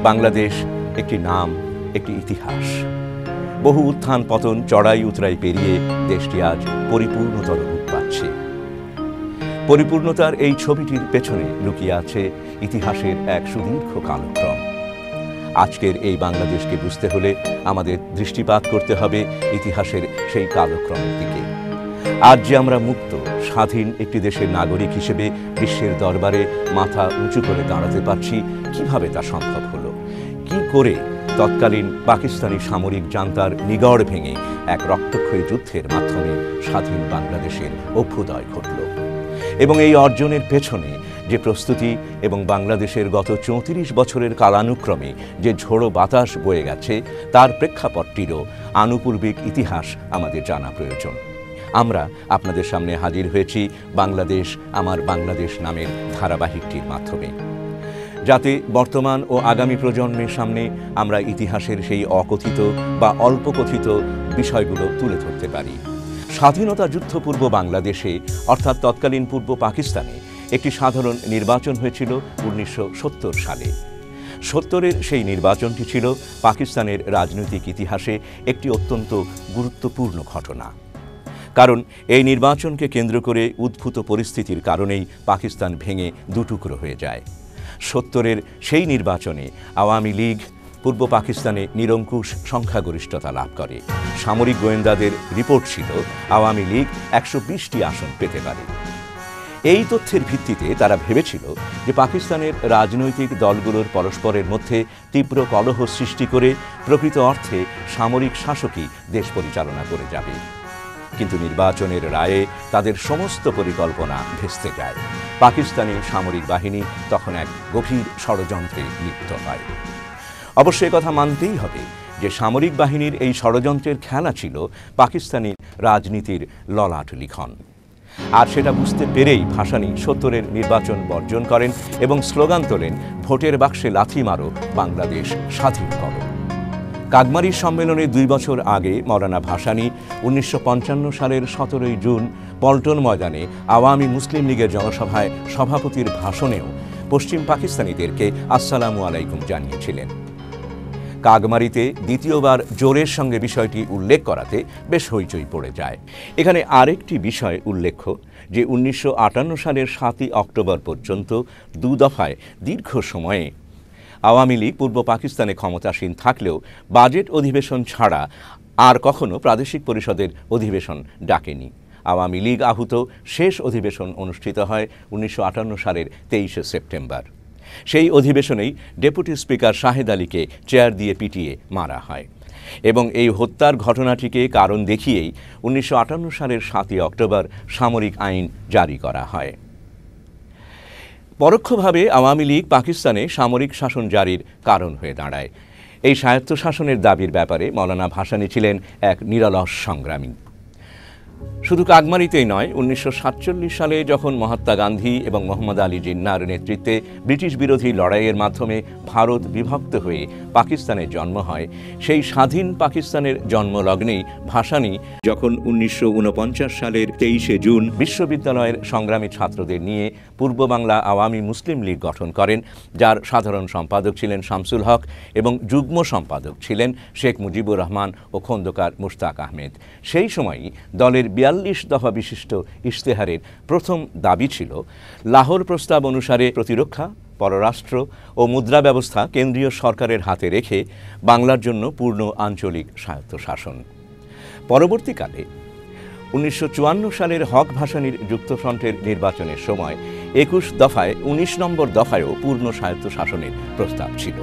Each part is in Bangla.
বাংলাদেশ একটি নাম, একটি ইতিহাস। বহু উত্থান পতন, চড়াই উতরাই পেরিয়ে দেশটি আজ পরিপূর্ণতর রূপ পাচ্ছে। পরিপূর্ণতার এই ছবিটির পেছনে লুকিয়ে আছে ইতিহাসের এক সুদীর্ঘ কালক্রম। আজকের এই বাংলাদেশকে বুঝতে হলে আমাদের দৃষ্টিপাত করতে হবে ইতিহাসের সেই কালক্রমের দিকে। আজ যে আমরা মুক্ত স্বাধীন একটি দেশের নাগরিক হিসেবে বিশ্বের দরবারে মাথা উঁচু করে দাঁড়াতে পারছি, কিভাবে তা সম্ভব হলো? কি করে তৎকালীন পাকিস্তানি সামরিক জান্তার নিগড় ভেঙে এক রক্তক্ষয়ী যুদ্ধের মাধ্যমে স্বাধীন বাংলাদেশের অভ্যুদয় ঘটল? এবং এই অর্জনের পেছনে যে প্রস্তুতি এবং বাংলাদেশের গত ৩৪ বছরের কালানুক্রমে যে ঝোড়ো বাতাস বয়ে গেছে, তার প্রেক্ষাপটটিরও আনুপূর্বিক ইতিহাস আমাদের জানা প্রয়োজন। আমরা আপনাদের সামনে হাজির হয়েছি বাংলাদেশ আমার বাংলাদেশ নামের ধারাবাহিকটির মাধ্যমে, যাতে বর্তমান ও আগামী প্রজন্মের সামনে আমরা ইতিহাসের সেই অকথিত বা অল্প কথিত বিষয়গুলো তুলে ধরতে পারি। স্বাধীনতা যুদ্ধপূর্ব বাংলাদেশে অর্থাৎ তৎকালীন পূর্ব পাকিস্তানে একটি সাধারণ নির্বাচন হয়েছিল ১৯৭০ সালে। ৭০-এর সেই নির্বাচনটি ছিল পাকিস্তানের রাজনৈতিক ইতিহাসে একটি অত্যন্ত গুরুত্বপূর্ণ ঘটনা। কারণ এই নির্বাচনকে কেন্দ্র করে উদ্ভূত পরিস্থিতির কারণেই পাকিস্তান ভেঙে দুটুকরো হয়ে যায়। ৭০-এর সেই নির্বাচনে আওয়ামী লীগ পূর্ব পাকিস্তানে নিরঙ্কুশ সংখ্যাগরিষ্ঠতা লাভ করে। সামরিক গোয়েন্দাদের রিপোর্ট ছিল আওয়ামী লীগ ১২০টি আসন পেতে পারে। এই তথ্যের ভিত্তিতে তারা ভেবেছিল যে পাকিস্তানের রাজনৈতিক দলগুলোর পরস্পরের মধ্যে তীব্র কলহ সৃষ্টি করে প্রকৃত অর্থে সামরিক শাসকই দেশ পরিচালনা করে যাবে। কিন্তু নির্বাচনের রায়ে তাদের সমস্ত পরিকল্পনা ভেস্তে যায়। পাকিস্তানি সামরিক বাহিনী তখন এক গভীর ষড়যন্ত্রে লিপ্ত হয়। অবশ্যই কথা মানতেই হবে যে সামরিক বাহিনীর এই ষড়যন্ত্রের খেলা ছিল পাকিস্তানি রাজনীতির ললাট লিখন। আর সেটা বুঝতে পেরেই ভাসানী ৭০-এর নির্বাচন বর্জন করেন এবং স্লোগান তোলেন, ভোটের বাক্সে লাথি মারো, বাংলাদেশ স্বাধীন করো। কাগমারির সম্মেলনে ২ বছর আগে মৌলানা ভাসানী ১৯৫৫ সালের ১৭ই জুন পল্টন ময়দানে আওয়ামী মুসলিম লীগের জনসভায় সভাপতির ভাষণেও পশ্চিম পাকিস্তানিদেরকে আসসালামু আলাইকুম জানিয়েছিলেন। কাগমারিতে দ্বিতীয়বার জোরের সঙ্গে বিষয়টি উল্লেখ করাতে বেশ হইচই পড়ে যায়। এখানে আরেকটি বিষয় উল্লেখ্য যে ১৯৫৮ সালের ৭ই অক্টোবর পর্যন্ত ২ দফায় দীর্ঘ সময়ে আওয়ামী লীগ পূর্ব পাকিস্তানে ক্ষমতাসীন থাকলেও বাজেট অধিবেশন ছাড়া আর কখনো প্রাদেশিক পরিষদের অধিবেশন ডাকেনি। আওয়ামী লীগ আহুত শেষ অধিবেশন অনুষ্ঠিত হয় ১৯৫৮ সালের ২৩শে সেপ্টেম্বর। সেই অধিবেশনেই ডেপুটি স্পিকার শাহেদ আলীকে চেয়ার দিয়ে পিটিয়ে মারা হয় এবং এই হত্যার ঘটনাটিকে কারণ দেখিয়েই ১৯৫৮ সালের ৭ই অক্টোবর সামরিক আইন জারি করা হয়। পরোক্ষভাবে আওয়ামী লীগ পাকিস্তানে সামরিক শাসন জারির কারণ হয়ে দাঁড়ায়। এই স্বায়ত্তশাসনের দাবির ব্যাপারে মৌলানা ভাসানী ছিলেন এক নিরলস সংগ্রামী। শুধু কাগমারিতেই নয়, ১৯৪৭ সালে যখন মহাত্মা গান্ধী এবং মোহাম্মদ আলী জিন্নার নেতৃত্বে ব্রিটিশ বিরোধী লড়াইয়ের মাধ্যমে ভারত বিভক্ত হয়ে পাকিস্তানের জন্ম হয়, সেই স্বাধীন পাকিস্তানের জন্মলগ্নেই ভাসানী যখন ১৯৪৯ সালের ২৩শে জুন বিশ্ববিদ্যালয়ের সংগ্রামী ছাত্রদের নিয়ে পূর্ব বাংলা আওয়ামী মুসলিম লীগ গঠন করেন, যার সাধারণ সম্পাদক ছিলেন শামসুল হক এবং যুগ্ম সম্পাদক ছিলেন শেখ মুজিবুর রহমান ও খন্দকার মুশতাক আহমেদ। সেই সময়ই দলের ৪২ দফা বিশিষ্ট ইশতেহারের প্রথম দাবি ছিল লাহোর প্রস্তাব অনুসারে প্রতিরক্ষা, পররাষ্ট্র ও মুদ্রা ব্যবস্থা কেন্দ্রীয় সরকারের হাতে রেখে বাংলার জন্য পূর্ণ আঞ্চলিক স্বায়ত্তশাসন। পরবর্তীকালে ১৯৫৪ সালের হক ভাসানীর যুক্তফ্রন্টের নির্বাচনের সময় ২১ দফায় ১৯ নম্বর দফায়ও পূর্ণ স্বায়ত্তশাসনের প্রস্তাব ছিল।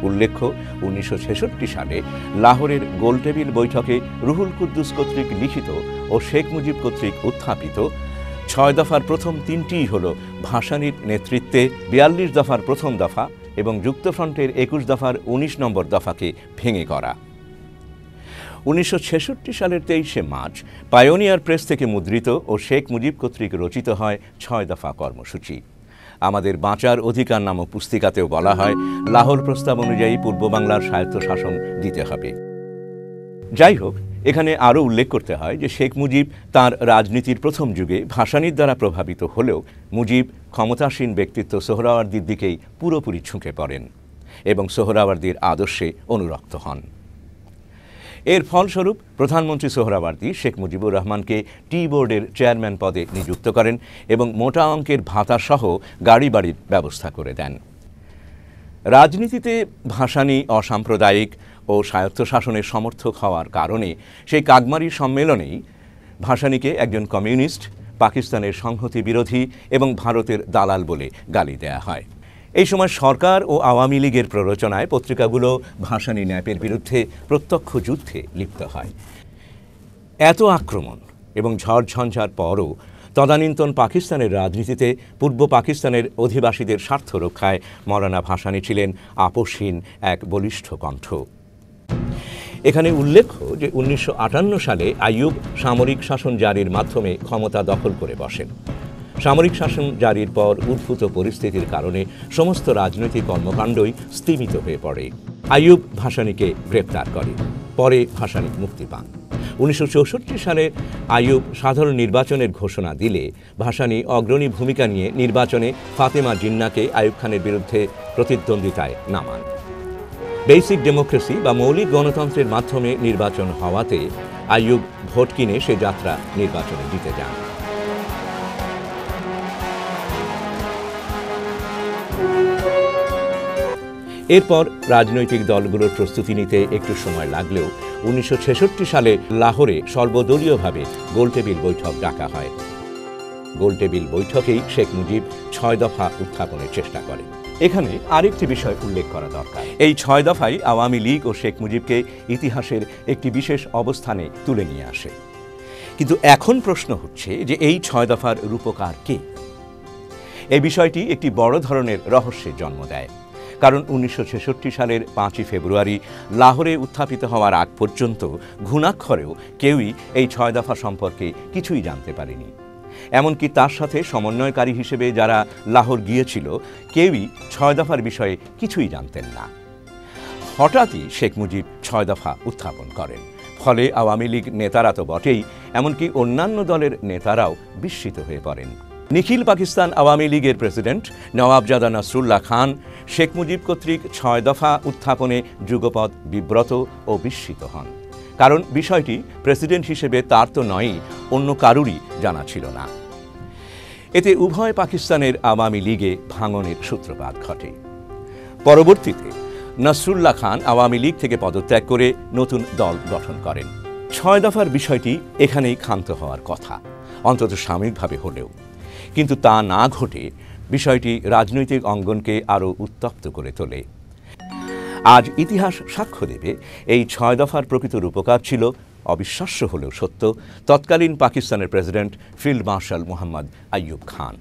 উল্লেখ্য, ১৯৬৬ সালে লাহোরের গোলটেবিল বৈঠকে রুহুল কুদ্দুস কর্তৃক লিখিত ও শেখ মুজিব কর্তৃক উত্থাপিত ৬ দফার প্রথম ৩টিই হল ভাসানীর নেতৃত্বে ৪২ দফার প্রথম দফা এবং যুক্তফ্রন্টের ২১ দফার ১৯ নম্বর দফাকে ভেঙে করা। ১৯৬৬ সালের ২৩শে মার্চ পায়োনিয়ার প্রেস থেকে মুদ্রিত ও শেখ মুজিব কর্তৃক রচিত হয় ৬ দফা কর্মসূচি। আমাদের বাঁচার অধিকার নামক পুস্তিকাতেও বলা হয় লাহোর প্রস্তাব অনুযায়ী পূর্ব বাংলার স্বায়ত্তশাসন দিতে হবে। যাই হোক, এখানে আরও উল্লেখ করতে হয় যে শেখ মুজিব তার রাজনীতির প্রথম যুগে ভাসানীর দ্বারা প্রভাবিত হলেও মুজিব ক্ষমতাসীন ব্যক্তিত্ব সোহরাওয়ার্দীর দিকেই পুরোপুরি ঝুঁকে পড়েন। এবং সোহরাওয়ার্দীর আদর্শে অনুরক্ত হন। এর ফলস্বরূপ প্রধানমন্ত্রী সোহরাওয়ার্দী শেখ মুজিবুর রহমানকে টি বোর্ডের চেয়ারম্যান পদে নিযুক্ত করেন এবং মোটা অঙ্কের ভাতাসহ গাড়ি বাড়ির ব্যবস্থা করে দেন। রাজনীতিতে ভাসানী অসাম্প্রদায়িক ও স্বায়ত্তশাসনের সমর্থক হওয়ার কারণে সেই কাগমারি সম্মেলনেই ভাসানীকে একজন কমিউনিস্ট, পাকিস্তানের সংহতি বিরোধী এবং ভারতের দালাল বলে গালি দেয়া হয়। এই সময় সরকার ও আওয়ামী লীগের প্ররোচনায় পত্রিকাগুলো ভাসানী ন্যাপের বিরুদ্ধে প্রত্যক্ষ যুদ্ধে লিপ্ত হয়। এত আক্রমণ এবং ঝড়ঝঞ্ঝার পরও তদানীন্তন পাকিস্তানের রাজনীতিতে পূর্ব পাকিস্তানের অধিবাসীদের স্বার্থ রক্ষায় মৌলানা ভাসানী ছিলেন আপোষহীন এক বলিষ্ঠ কণ্ঠ। এখানে উল্লেখ্য যে 1958 সালে আইয়ুব সামরিক শাসন জারির মাধ্যমে ক্ষমতা দখল করে বসেন। সামরিক শাসন জারির পর উদ্ভূত পরিস্থিতির কারণে সমস্ত রাজনৈতিক কর্মকাণ্ডই স্তিমিত হয়ে পড়ে। আইয়ুব ভাসানীকে গ্রেপ্তার করে, পরে ভাসানী মুক্তি পান। 1964 সালে আইয়ুব সাধারণ নির্বাচনের ঘোষণা দিলে ভাসানী অগ্রণী ভূমিকা নিয়ে নির্বাচনে ফাতেমা জিন্নাকে আইয়ুব খানের বিরুদ্ধে প্রতিদ্বন্দ্বিতায় নামান। বেসিক ডেমোক্রেসি বা মৌলিক গণতন্ত্রের মাধ্যমে নির্বাচন হওয়াতে আইয়ুব ভোট কিনে সে যাত্রা নির্বাচনে জিতে যান। এরপর রাজনৈতিক দলগুলোর প্রস্তুতি নিতে একটু সময় লাগলেও 1966 সালে লাহোরে সর্বদলীয়ভাবে গোলটেবিল বৈঠক ডাকা হয়। গোলটেবিল বৈঠকেই শেখ মুজিব 6 দফা উত্থাপনের চেষ্টা করেন। এখানে আরেকটি বিষয় উল্লেখ করা দরকার। এই 6 দফাই আওয়ামী লীগ ও শেখ মুজিবকে ইতিহাসের একটি বিশেষ অবস্থানে তুলে নিয়ে আসে। কিন্তু এখন প্রশ্ন হচ্ছে যে এই 6 দফার রূপকার কে? এই বিষয়টি একটি বড় ধরনের রহস্যের জন্ম দেয়। কারণ 1966 সালের 5 ফেব্রুয়ারি লাহোরে উত্থাপিত হওয়ার আগ পর্যন্ত ঘুণাক্ষরেও কেউই এই 6 দফা সম্পর্কে কিছুই জানতে পারেনি। এমনকি তার সাথে সমন্বয়কারী হিসেবে যারা লাহোর গিয়েছিল কেউই 6 দফার বিষয়ে কিছুই জানতেন না। হঠাৎই শেখ মুজিব 6 দফা উত্থাপন করেন। ফলে আওয়ামী লীগ নেতারা তো বটেই, এমনকি অন্যান্য দলের নেতারাও বিস্মিত হয়ে পড়েন। নিখিল পাকিস্তান আওয়ামী লীগের প্রেসিডেন্ট নওয়াবজাদা নাসরুল্লাহ খান শেখ মুজিব কর্তৃক 6 দফা উত্থাপনে যুগপৎ বিব্রত ও বিস্মিত হন। কারণ বিষয়টি প্রেসিডেন্ট হিসেবে তার তো নয়ই, অন্য কারুরই জানা ছিল না। এতে উভয় পাকিস্তানের আওয়ামী লীগে ভাঙনের সূত্রপাত ঘটে। পরবর্তীতে নাসরুল্লাহ খান আওয়ামী লীগ থেকে পদত্যাগ করে নতুন দল গঠন করেন। 6 দফার বিষয়টি এখানেই ক্ষান্ত হওয়ার কথা, অন্তত সাময়িকভাবে হলেও। কিন্তু তা না ঘটে বিষয়টি রাজনৈতিক অঙ্গনকে আরও উত্তপ্ত করে তোলে। আজ ইতিহাস সাক্ষ্য দেবে এই 6 দফার প্রকৃত রূপকার ছিল, অবিশ্বাস্য হলেও সত্য, তৎকালীন পাকিস্তানের president field marshal Mohammad Ayub খান।